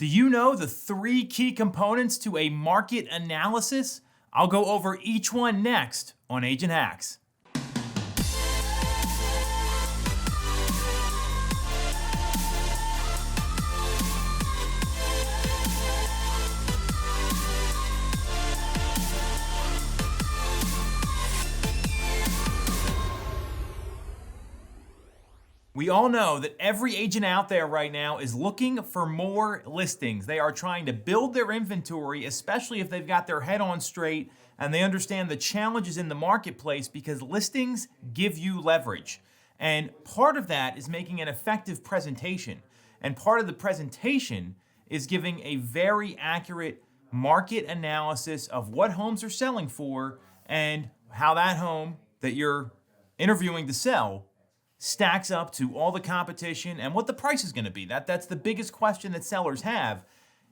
Do you know the 3 key components to a market analysis? I'll go over each one next on Agent Hacks. We all know that every agent out there right now is looking for more listings. They are trying to build their inventory, especially if they've got their head on straight and they understand the challenges in the marketplace, because listings give you leverage. And part of that is making an effective presentation. And part of the presentation is giving a very accurate market analysis of what homes are selling for and how that home that you're interviewing to sell stacks up to all the competition and what the price is going to be. That's the biggest question that sellers have.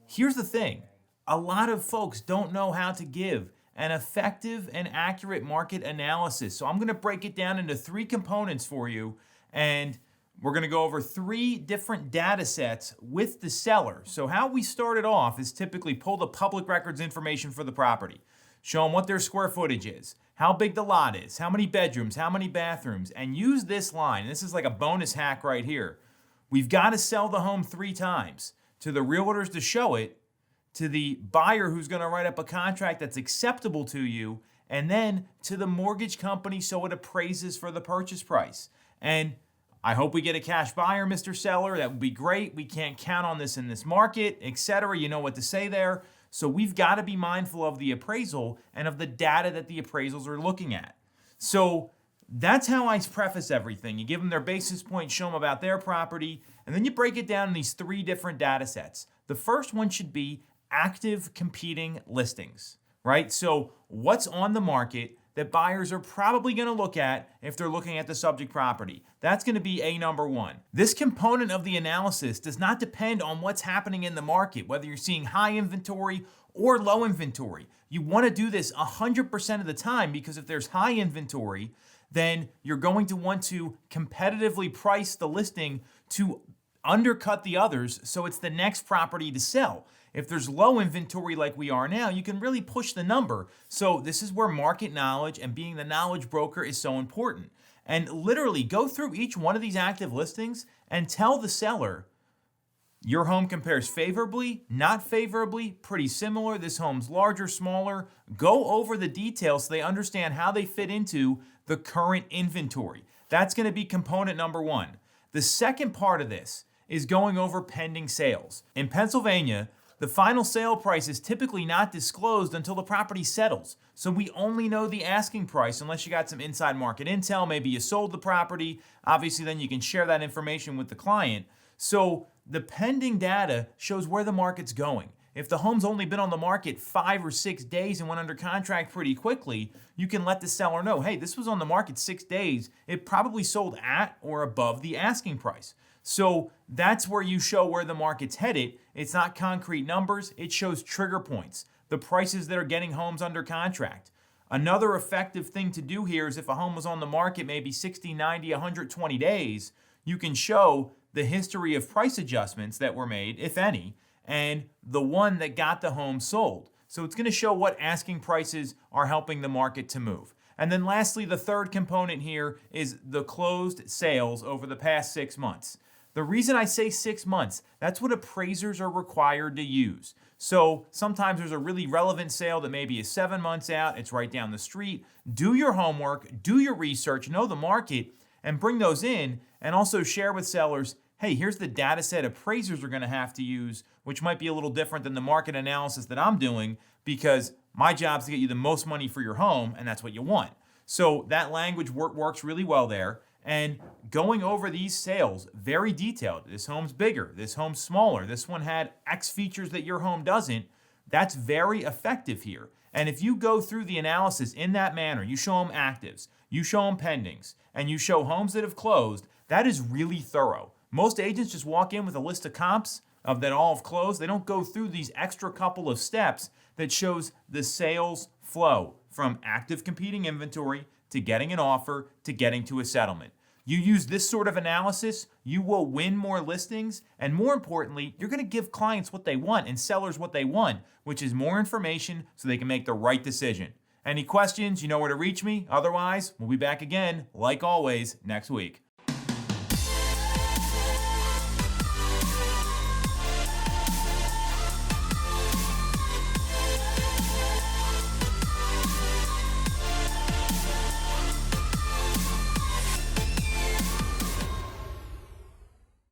Here's the thing. A lot of folks don't know how to give an effective and accurate market analysis. So I'm going to break it down into 3 components for you, and we're going to go over 3 different data sets with the seller. So how we started off is typically pull the public records information for the property, show them what their square footage is, how big the lot is, how many bedrooms, how many bathrooms, and use this line. This is like a bonus hack right here. We've got to sell the home 3 times: to the realtors to show it, to the buyer who's going to write up a contract that's acceptable to you, and then to the mortgage company so it appraises for the purchase price. And I hope we get a cash buyer, Mr. Seller. That would be great. We can't count on this in this market, etc. You know what to say there. So we've got to be mindful of the appraisal and of the data that the appraisals are looking at. So that's how I preface everything. You give them their basis point, show them about their property, and then you break it down in these 3 different data sets. The first one should be active competing listings, right? So what's on the market that buyers are probably going to look at if they're looking at the subject property. That's going to be a number 1. This component of the analysis does not depend on what's happening in the market, whether you're seeing high inventory or low inventory. You want to do this 100% of the time, because if there's high inventory, then you're going to want to competitively price the listing to undercut the others so it's the next property to sell. If there's low inventory like we are now, you can really push the number. So this is where market knowledge and being the knowledge broker is so important. And literally go through each one of these active listings and tell the seller, your home compares favorably, not favorably, pretty similar, this home's larger, smaller. Go over the details so they understand how they fit into the current inventory. That's going to be component number 1. The second part of this is going over pending sales. In Pennsylvania, the final sale price is typically not disclosed until the property settles. So we only know the asking price unless you got some inside market intel. Maybe you sold the property. Obviously, then you can share that information with the client. So the pending data shows where the market's going. If the home's only been on the market 5 or 6 days and went under contract pretty quickly, you can let the seller know, hey, this was on the market 6 days. It probably sold at or above the asking price. So that's where you show where the market's headed. It's not concrete numbers. It shows trigger points, the prices that are getting homes under contract. Another effective thing to do here is if a home was on the market maybe 60, 90, 120 days, you can show the history of price adjustments that were made, if any, and the one that got the home sold. So it's going to show what asking prices are helping the market to move. And then lastly, the third component here is the closed sales over the past 6 months. The reason I say 6 months, that's what appraisers are required to use. So sometimes there's a really relevant sale that maybe is 7 months out. It's right down the street. Do your homework, do your research, know the market, and bring those in, and also share with sellers, hey, here's the data set appraisers are going to have to use, which might be a little different than the market analysis that I'm doing, because my job is to get you the most money for your home, and that's what you want. So that language works really well there. And going over these sales, very detailed. This home's bigger, this home's smaller, this one had X features that your home doesn't. That's very effective here. And if you go through the analysis in that manner, you show them actives, you show them pendings, and you show homes that have closed, that is really thorough. Most agents just walk in with a list of comps of that all have closed. They don't go through these extra couple of steps that shows the sales flow from active competing inventory to getting an offer to getting to a settlement. You use this sort of analysis, you will win more listings, and more importantly, you're going to give clients what they want and sellers what they want, which is more information so they can make the right decision. Any questions, you know where to reach me. Otherwise, we'll be back again, like always, next week.